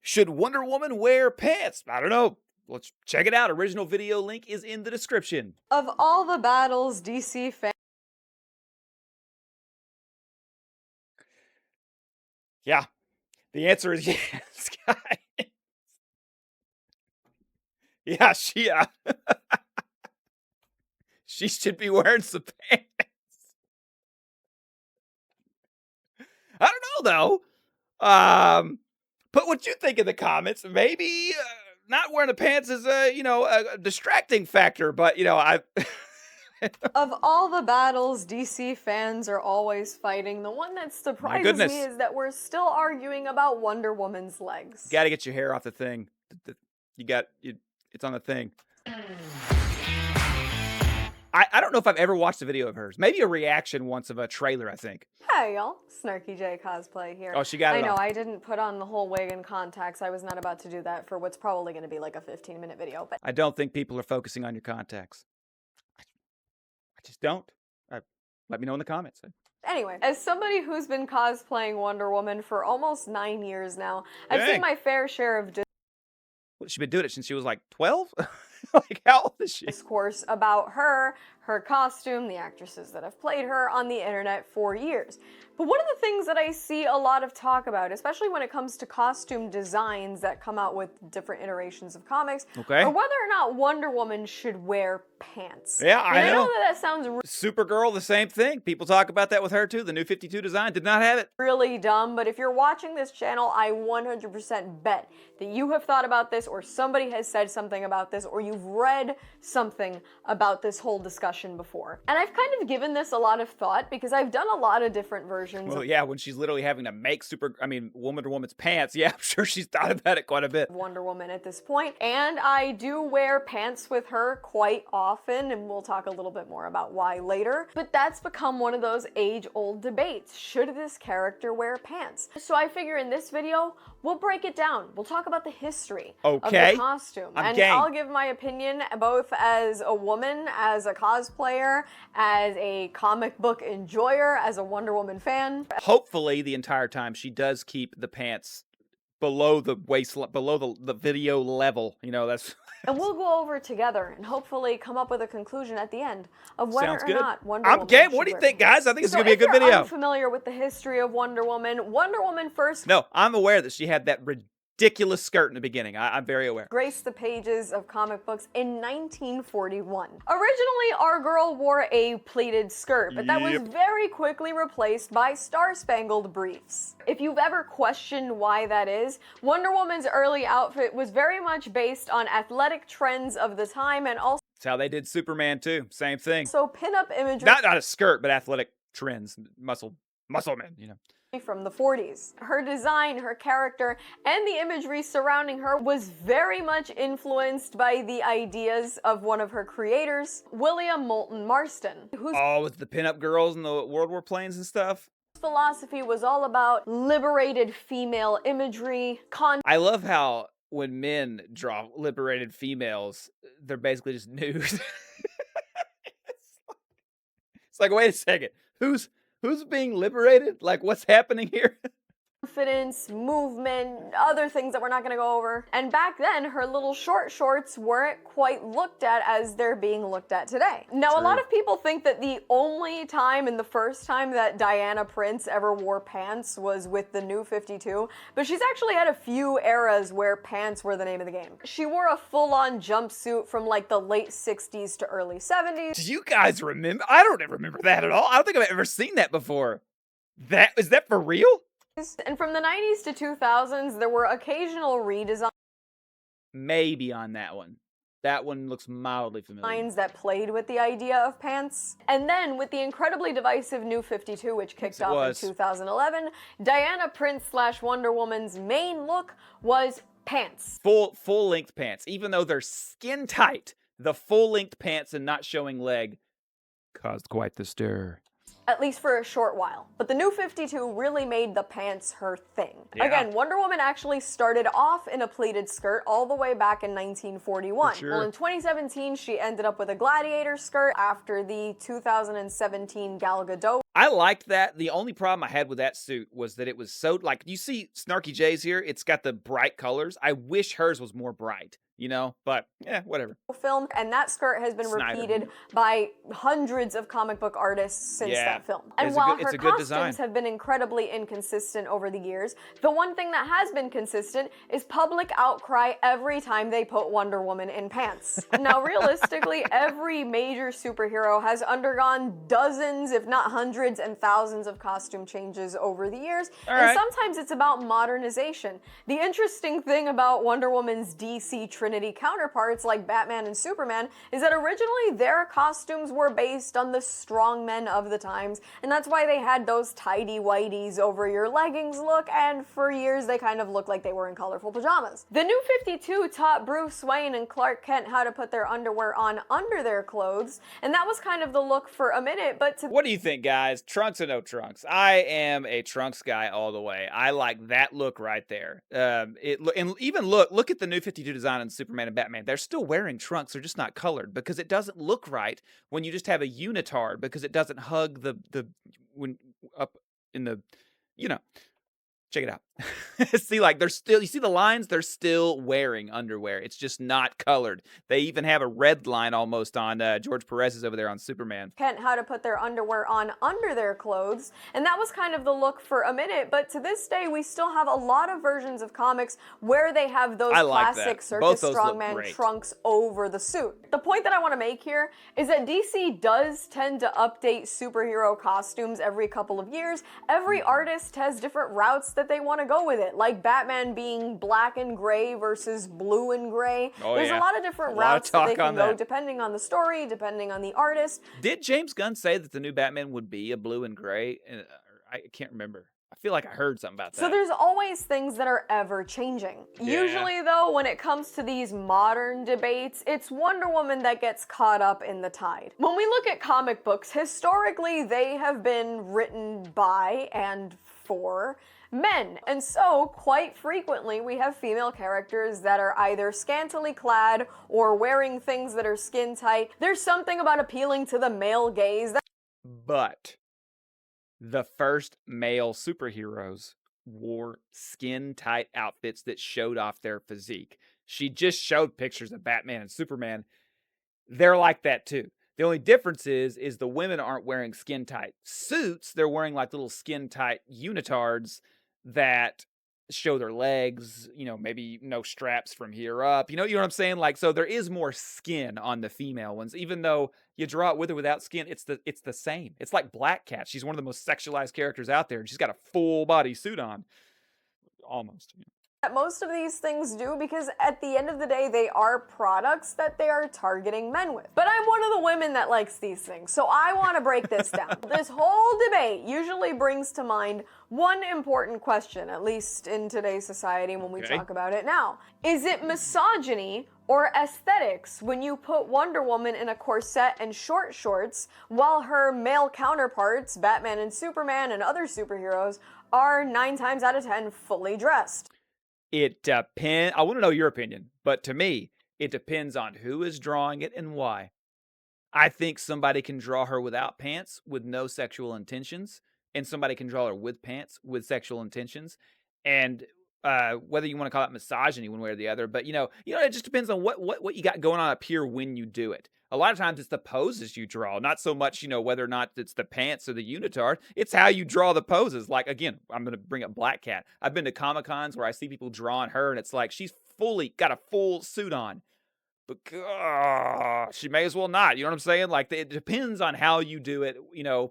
Should Wonder Woman wear pants? I don't know. Let's check it out. Original video link is in the description. Of all the battles DC fans... Yeah. The answer is yes, guys. Yeah, she should be wearing some pants. I don't know, though. Put what you think in the comments. Maybe not wearing the pants is a distracting factor, but I Of all the battles DC fans are always fighting, the one that surprises me is that we're still arguing about Wonder Woman's legs. Got to get your hair off the thing. It's on the thing. I don't know if I've ever watched a video of hers. Maybe a reaction once of a trailer, I think. Hey, y'all. Snarky Jay Cosplay here. Oh, she got it I know, on. I didn't put on the whole wig and contacts. I was not about to do that for what's probably going to be like a 15-minute video. But I don't think people are focusing on your contacts. I just don't. Let me know in the comments. Anyway, as somebody who's been cosplaying Wonder Woman for almost 9 years now, I've seen my fair share of she's been doing it since she was like 12? Like, how old is she? discourse about her costume, the actresses that have played her on the internet for years. But one of the things that I see a lot of talk about, especially when it comes to costume designs that come out with different iterations of comics, are whether or not Wonder Woman should wear pants. Yeah, I know. I know that sounds Supergirl, the same thing. People talk about that with her too. The new 52 design did not have it. really dumb, but if you're watching this channel, I 100% bet that you have thought about this, or somebody has said something about this, or you've read something about this whole discussion before. And I've kind of given this a lot of thought because I've done a lot of different versions. Well, yeah, when she's literally having to make Wonder Woman's pants, yeah, I'm sure she's thought about it quite a bit. Wonder Woman at this point, and I do wear pants with her quite often, and we'll talk a little bit more about why later. But that's become one of those age-old debates. Should this character wear pants? So I figure in this video, we'll break it down. We'll talk about the history of the costume. I'll give my opinion both as a woman, as a cosplayer, as a comic book enjoyer, as a Wonder Woman fan. Hopefully the entire time she does keep the pants below the waist, below the video level. That's... And we'll go over together and hopefully come up with a conclusion at the end of whether or not Wonder Woman. I'm game. What do you think, guys? I think it's going to be a good video. If you're unfamiliar with the history of Wonder Woman first... No, I'm aware that she had that ridiculous skirt in the beginning. I'm very aware. Graced the pages of comic books in 1941. Originally, our girl wore a pleated skirt, but that was very quickly replaced by star-spangled briefs. If you've ever questioned why that is, Wonder Woman's early outfit was very much based on athletic trends of the time, and also... That's how they did Superman too. Same thing. So pin-up imagery... Not a skirt, but athletic trends. Muscle men, from the 40s. Her design, her character, and the imagery surrounding her was very much influenced by the ideas of one of her creators, William Moulton Marston, whose with the pinup girls and the World War planes and stuff. Philosophy was all about liberated female imagery. I love how when men draw liberated females, they're basically just nude. It's like, wait a second, who's being liberated? Like, what's happening here? Confidence, movement, other things that we're not going to go over. And back then, her little short shorts weren't quite looked at as they're being looked at today. Now, a lot of people think that the only time and the first time that Diana Prince ever wore pants was with the New 52, but she's actually had a few eras where pants were the name of the game. She wore a full-on jumpsuit from like the late 60s to early 70s. Do you guys remember? I don't remember that at all. I don't think I've ever seen that before. Is that for real? And from the 90s to 2000s, there were occasional redesigns. Maybe on that one. That one looks mildly familiar. That played with the idea of pants. And then with the incredibly divisive New 52, which kicked off in 2011, Diana Prince / Wonder Woman's main look was pants. Full-length pants. Even though they're skin tight, the full-length pants and not showing leg caused quite the stir. At least for a short while. But the New 52 really made the pants her thing. Yeah. Again, Wonder Woman actually started off in a pleated skirt all the way back in 1941. Well, in 2017, she ended up with a gladiator skirt after the 2017 Gal Gadot. I liked that. The only problem I had with that suit was that it was so like you see Snarky Jay's here, it's got the bright colors. I wish hers was more bright, but yeah, whatever. Film, and that skirt has been Snyder. repeated by hundreds of comic book artists since Yeah. that film. And while her costumes have been incredibly inconsistent over the years, the one thing that has been consistent is public outcry every time they put Wonder Woman in pants. Now, realistically, every major superhero has undergone dozens, if not hundreds and thousands of costume changes over the years, and sometimes it's about modernization. The interesting thing about Wonder Woman's DC Trinity counterparts like Batman and Superman is that originally their costumes were based on the strongmen of the times, and that's why they had those tidy whities over your leggings look, and for years they kind of looked like they were in colorful pajamas. The New 52 taught Bruce Wayne and Clark Kent how to put their underwear on under their clothes, and that was kind of the look for a minute, but What do you think, guys? Trunks or no trunks? I am a trunks guy all the way. I like that look right there. And even look at the New 52 design on Superman and Batman. They're still wearing trunks, they're just not colored because it doesn't look right when you just have a unitard because it doesn't hug the when up in the check it out. See, like you see the lines, they're still wearing underwear. It's just not colored. They even have a red line almost on George Perez's over there on Superman. Kent how to put their underwear on under their clothes, and that was kind of the look for a minute, but to this day we still have a lot of versions of comics where they have those classic circus strongman trunks over the suit. The point that I want to make here is that DC does tend to update superhero costumes every couple of years. Every artist has different routes that they want to go with it, like Batman being black and gray versus blue and gray. There's a lot of different routes that they can go depending on the story, depending on the artist. Did James Gunn say that the new Batman would be a blue and gray? I can't remember. I feel like I heard something about that. So there's always things that are ever changing. Yeah. Usually though, when it comes to these modern debates, it's Wonder Woman that gets caught up in the tide. When we look at comic books, historically they have been written by and for men. And so, quite frequently, we have female characters that are either scantily clad or wearing things that are skin tight. There's something about appealing to the male gaze. But the first male superheroes wore skin-tight outfits that showed off their physique. She just showed pictures of Batman and Superman. They're like that too. The only difference is the women aren't wearing skin-tight suits. They're wearing like little skin-tight unitards that show their legs, maybe no straps from here up. You know what I'm saying? Like, so there is more skin on the female ones, even though you draw it with or without skin, it's the same. It's like Black Cat. She's one of the most sexualized characters out there, and she's got a full body suit on. Almost. Most of these things do, because at the end of the day they are products that they are targeting men with. But I'm one of the women that likes these things, so I want to break this down. This whole debate usually brings to mind one important question, at least in today's society when we talk about it now. Is it misogyny or aesthetics when you put Wonder Woman in a corset and short shorts while her male counterparts, Batman and Superman and other superheroes, are 9 times out of 10 fully dressed? It depends. I want to know your opinion, but to me, it depends on who is drawing it and why. I think somebody can draw her without pants with no sexual intentions, and somebody can draw her with pants with sexual intentions. And whether you want to call it misogyny one way or the other, but it just depends on what you got going on up here when you do it. A lot of times it's the poses you draw, not so much, whether or not it's the pants or the unitard. It's how you draw the poses. Like, again, I'm going to bring up Black Cat. I've been to Comic-Cons where I see people drawing her, and it's like she's fully got a full suit on. But she may as well not. You know what I'm saying? Like, it depends on how you do it.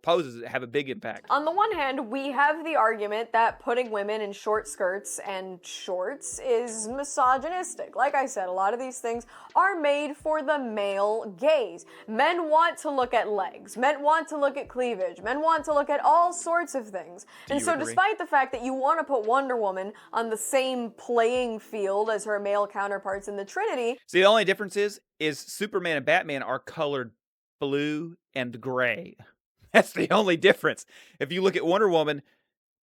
Poses have a big impact. On the one hand, we have the argument that putting women in short skirts and shorts is misogynistic. Like I said, a lot of these things are made for the male gaze. Men want to look at legs. Men want to look at cleavage. Men want to look at all sorts of things. And so despite the fact that you want to put Wonder Woman on the same playing field as her male counterparts in the Trinity... See, the only difference is Superman and Batman are colored blue and gray. That's the only difference. If you look at Wonder Woman,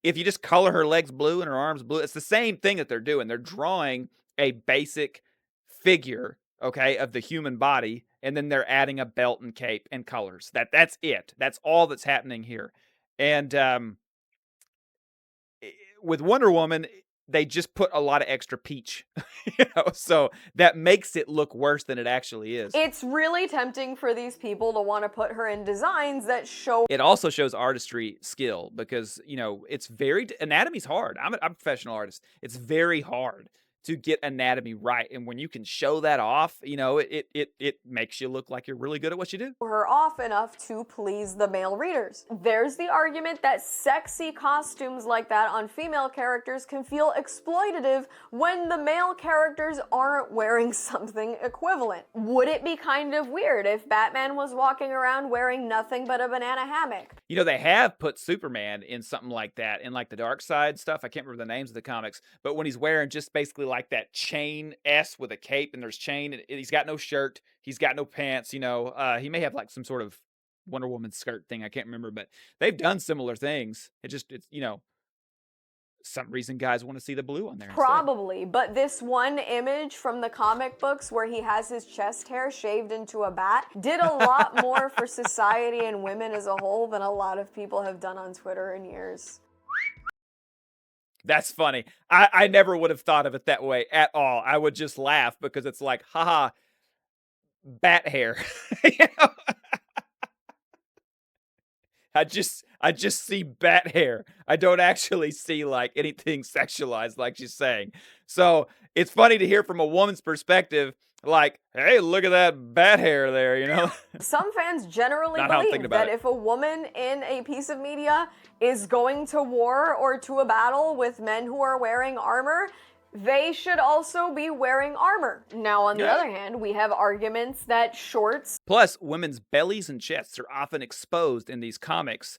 if you just color her legs blue and her arms blue, it's the same thing that they're doing. They're drawing a basic figure, okay, of the human body, and then they're adding a belt and cape and colors. That's it. That's all that's happening here. And with Wonder Woman, they just put a lot of extra peach, so that makes it look worse than it actually is. It's really tempting for these people to want to put her in designs that show. It also shows artistry skill because, it's very anatomy's hard. I'm a professional artist. It's very hard to get anatomy right, and when you can show that off, it makes you look like you're really good at what you do. Her off enough to please the male readers. There's the argument that sexy costumes like that on female characters can feel exploitative when the male characters aren't wearing something equivalent. Would it be kind of weird if Batman was walking around wearing nothing but a banana hammock? They have put Superman in something like that, in like the Dark Side stuff. I can't remember the names of the comics, but when he's wearing just basically like that chain S with a cape and there's chain, and he's got no shirt, he's got no pants, he may have like some sort of Wonder Woman skirt thing. I can't remember, but they've done similar things. It's some reason guys want to see the blue on there. Probably, but this one image from the comic books where he has his chest hair shaved into a bat did a lot more for society and women as a whole than a lot of people have done on Twitter in years. That's funny. I never would have thought of it that way at all. I would just laugh because it's like, haha, bat hair. I just see bat hair. I don't actually see like anything sexualized like she's saying. So it's funny to hear from a woman's perspective, like, hey, look at that bat hair there, Some fans generally believe that if a woman in a piece of media is going to war or to a battle with men who are wearing armor, they should also be wearing armor. Now, on the other hand, we have arguments that shorts. Plus, women's bellies and chests are often exposed in these comics.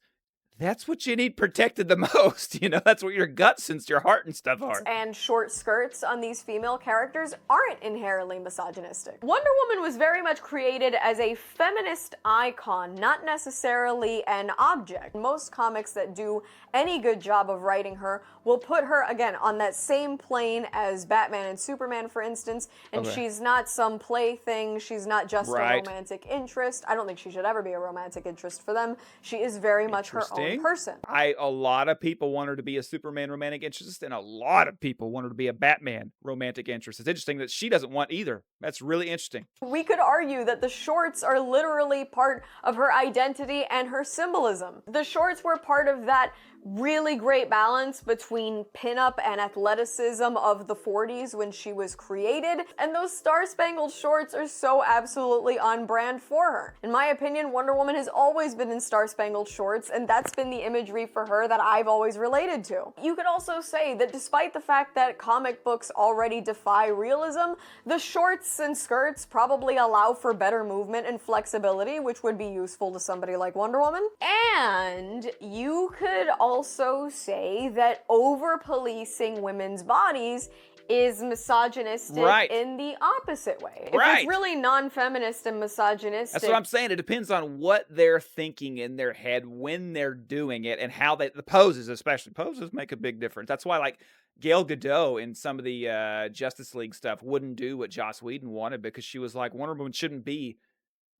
That's what you need protected the most. That's what your guts and your heart and stuff are. And short skirts on these female characters aren't inherently misogynistic. Wonder Woman was very much created as a feminist icon, not necessarily an object. Most comics that do any good job of writing her will put her, again, on that same plane as Batman and Superman, for instance, and she's not some plaything, she's not just a romantic interest. I don't think she should ever be a romantic interest for them. She is very much her own person. A lot of people want her to be a Superman romantic interest, and a lot of people want her to be a Batman romantic interest. It's interesting that she doesn't want either. That's really interesting. We could argue that the shorts are literally part of her identity and her symbolism. The shorts were part of that really great balance between pinup and athleticism of the 40s when she was created, and those star-spangled shorts are so absolutely on brand for her. In my opinion, Wonder Woman has always been in star-spangled shorts, and that's been the imagery for her that I've always related to. You could also say that despite the fact that comic books already defy realism, the shorts and skirts probably allow for better movement and flexibility, which would be useful to somebody like Wonder Woman. And you could also say that over-policing women's bodies is misogynistic in the opposite way. If it's really non-feminist and misogynistic. That's what I'm saying. It depends on what they're thinking in their head when they're doing it and how the poses, especially. Poses make a big difference. That's why, like, Gal Gadot in some of the Justice League stuff wouldn't do what Joss Whedon wanted because she was like, Wonder Woman shouldn't be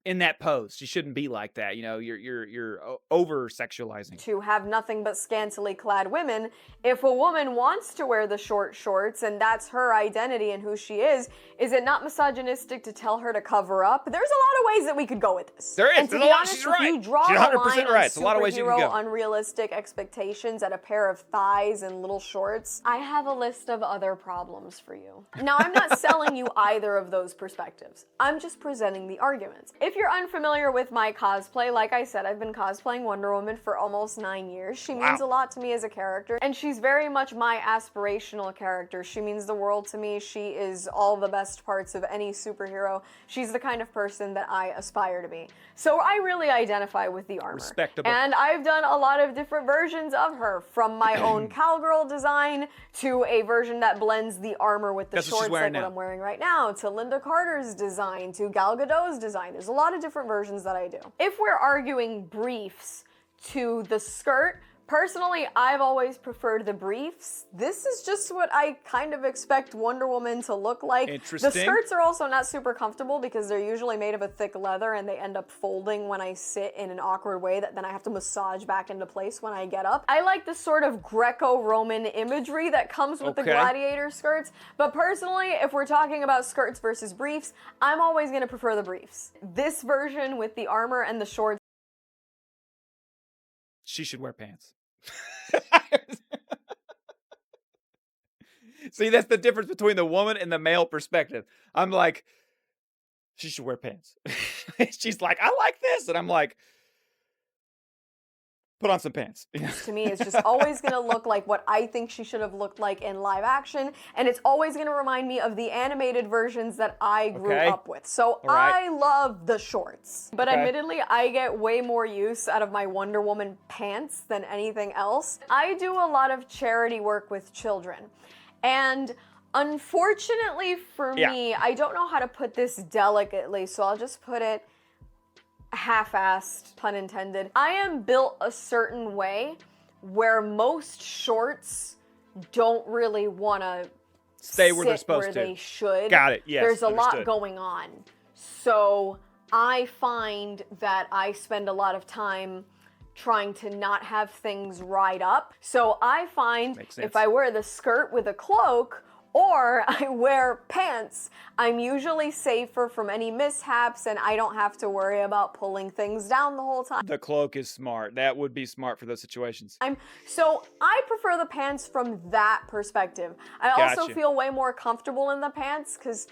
in that pose. She shouldn't be like that. You're over sexualizing. To have nothing but scantily clad women. If a woman wants to wear the short shorts and that's her identity and who she is it not misogynistic to tell her to cover up? There's a lot of ways that we could go with this. There is. And to be honest, she's right. If you draw she's 100% a line right. on It's a lot of ways you can go. Unrealistic expectations at a pair of thighs and little shorts, I have a list of other problems for you. Now, I'm not selling you either of those perspectives. I'm just presenting the arguments. If you're unfamiliar with my cosplay, like I said, I've been cosplaying Wonder Woman for almost 9 years. She means a lot to me as a character, and she's very much my aspirational character. She means the world to me. She is all the best parts of any superhero. She's the kind of person that I aspire to be. So I really identify with the armor. Respectable. And I've done a lot of different versions of her, from my own cowgirl design to a version that blends the armor with the shorts like what I'm wearing right now, to Linda Carter's design, to Gal Gadot's design. There's a lot of different versions that I do. If we're arguing briefs to the skirt Personally, I've always preferred the briefs. This is just what I kind of expect Wonder Woman to look like. Interesting. The skirts are also not super comfortable because they're usually made of a thick leather and they end up folding when I sit in an awkward way that then I have to massage back into place when I get up. I like the sort of Greco-Roman imagery that comes with the gladiator skirts, but personally, if we're talking about skirts versus briefs, I'm always going to prefer the briefs. This version with the armor and the shorts. She should wear pants. See, that's the difference between the woman and the male perspective. I'm like, she should wear pants. She's like, I like this. And I'm like, put on some pants. To me, it's just always going to look like what I think she should have looked like in live action. And it's always going to remind me of the animated versions that I grew up with. So I love the shorts. But admittedly, I get way more use out of my Wonder Woman pants than anything else. I do a lot of charity work with children. And unfortunately for me, I don't know how to put this delicately, so I'll just put it half-assed, pun intended. I am built a certain way where most shorts don't really want to stay where they're supposed where to. They should. Got it. Yes. There's a lot going on. So I find that I spend a lot of time trying to not have things ride up. So I find if I wear the skirt with a cloak or I wear pants, I'm usually safer from any mishaps and I don't have to worry about pulling things down the whole time. The cloak is smart. That would be smart for those situations. So I prefer the pants from that perspective. I also feel way more comfortable in the pants because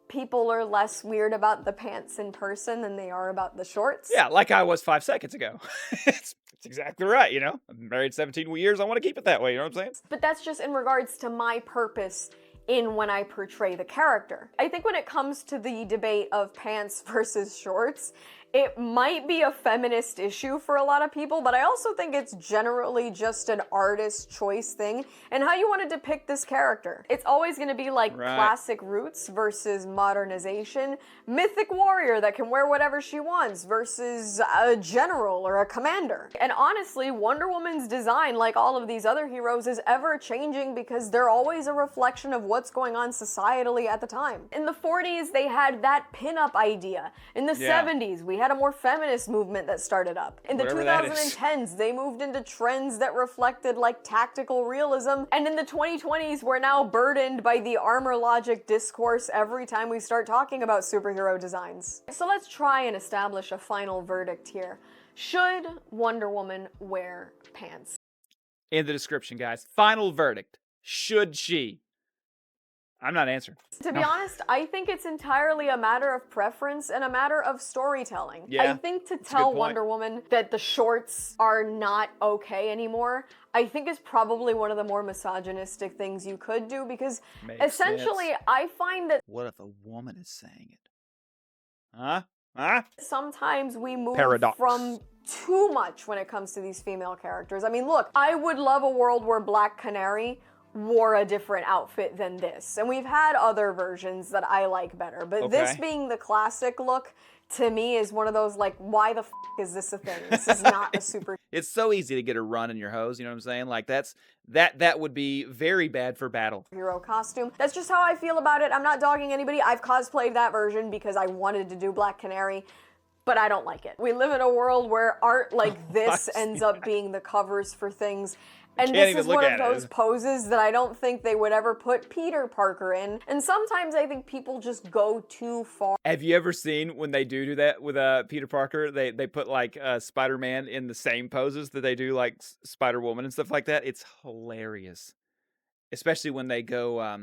people are less weird about the pants in person than they are about the shorts. Yeah, like I was 5 seconds ago. It's exactly right, you know? I'm married 17 years. I want to keep it that way, you know what I'm saying? But that's just in regards to my purpose in when I portray the character. I think when it comes to the debate of pants versus shorts, it might be a feminist issue for a lot of people, but I also think it's generally just an artist choice thing and how you want to depict this character. It's always going to be like classic roots versus modernization, mythic warrior that can wear whatever she wants versus a general or a commander. And honestly, Wonder Woman's design, like all of these other heroes, is ever changing because they're always a reflection of what's going on societally at the time. In the 40s, they had that pinup idea. In the 70s, we had a more feminist movement that started up. In the 2010s, they moved into trends that reflected like tactical realism. And in the 2020s, we're now burdened by the armor logic discourse every time we start talking about superhero designs. So let's try and establish a final verdict here. Should Wonder Woman wear pants? In the description, guys. Final verdict. Should she? I'm not answering. To be honest, I think it's entirely a matter of preference and a matter of storytelling. Yeah, I think to tell Wonder Woman that the shorts are not okay anymore, I think is probably one of the more misogynistic things you could do because essentially I find that... What if a woman is saying it? Huh? Sometimes we move from too much when it comes to these female characters. I mean, look, I would love a world where Black Canary wore a different outfit than this. And we've had other versions that I like better. But this being the classic look, to me, is one of those, like, why the f*** is this a thing? This is not a super... It's so easy to get a run in your hose, you know what I'm saying? Like, that would be very bad for battle. Hero costume. That's just how I feel about it. I'm not dogging anybody. I've cosplayed that version because I wanted to do Black Canary, but I don't like it. We live in a world where art like this ends up being the covers for things. And this is one of those poses that I don't think they would ever put Peter Parker in. And sometimes I think people just go too far. Have you ever seen when they do that with Peter Parker? They put like Spider-Man in the same poses that they do like Spider-Woman and stuff like that. It's hilarious. Especially when they go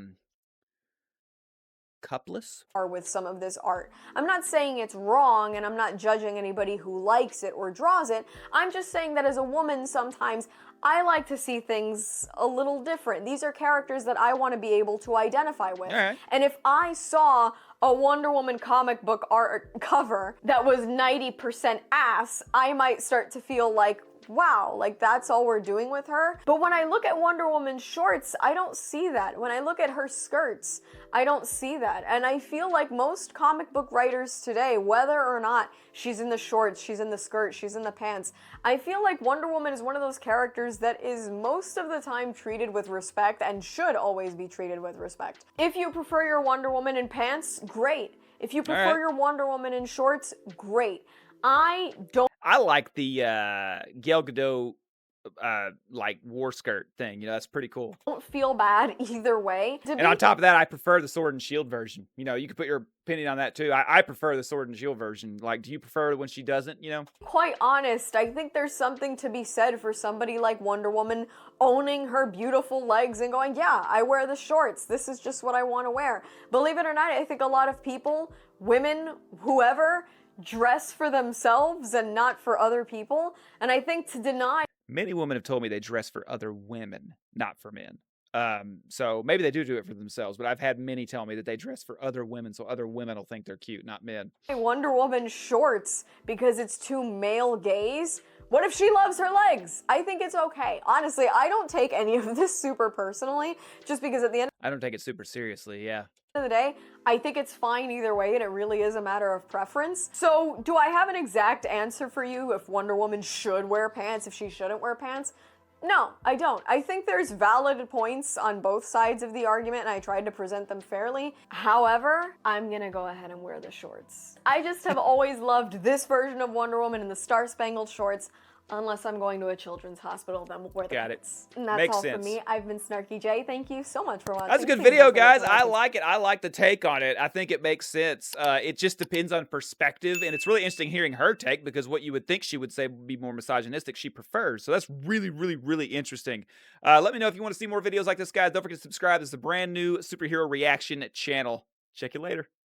cupless. Or with some of this art. I'm not saying it's wrong and I'm not judging anybody who likes it or draws it. I'm just saying that as a woman sometimes I like to see things a little different. These are characters that I want to be able to identify with. And if I saw a Wonder Woman comic book art cover that was 90% ass, I might start to feel like, wow, like that's all we're doing with her. But when I look at Wonder Woman's shorts, I don't see that. When I look at her skirts, I don't see that. And I feel like most comic book writers today, whether or not she's in the shorts, she's in the skirt, she's in the pants, I feel like Wonder Woman is one of those characters that is most of the time treated with respect and should always be treated with respect. If you prefer your Wonder Woman in pants, great. If you prefer your Wonder Woman in shorts, great. I like the Gal Gadot like war skirt thing. You know, that's pretty cool. don't feel bad either way. And on top of that, I prefer the Sword and Shield version. You know, you can put your opinion on that too. I prefer the Sword and Shield version. Like, do you prefer when she doesn't, you know? Quite honest, I think there's something to be said for somebody like Wonder Woman owning her beautiful legs and going, yeah, I wear the shorts. This is just what I want to wear. Believe it or not, I think a lot of people, women, whoever, dress for themselves and not for other people. And I think to deny Many women have told me they dress for other women, not for men. So maybe they do it for themselves, but I've had many tell me that they dress for other women, so other women will think they're cute, not men. Wonder Woman shorts because it's too male gaze. What if she loves her legs? I think it's okay. Honestly, I don't take any of this super personally, just because at the end I don't take it super seriously, yeah. of the day, I think it's fine either way, and it really is a matter of preference. So, do I have an exact answer for you if Wonder Woman should wear pants, if she shouldn't wear pants? No, I don't. I think there's valid points on both sides of the argument, and I tried to present them fairly. However, I'm gonna go ahead and wear the shorts. I just have always loved this version of Wonder Woman in the Star Spangled Shorts. Unless I'm going to a children's hospital, then we'll wear the pants. And that's Makes all sense. for me. I've been Snarky Jay. Thank you so much for watching. That's a good Please video, don't forget guys. to I and like it. I like the take on it. I think it makes sense. It just depends on perspective, and it's really interesting hearing her take because what you would think she would say would be more misogynistic, she prefers. So that's really, really, really interesting. Let me know if you want to see more videos like this, guys. Don't forget to subscribe. This is a brand new superhero reaction channel. Check you later.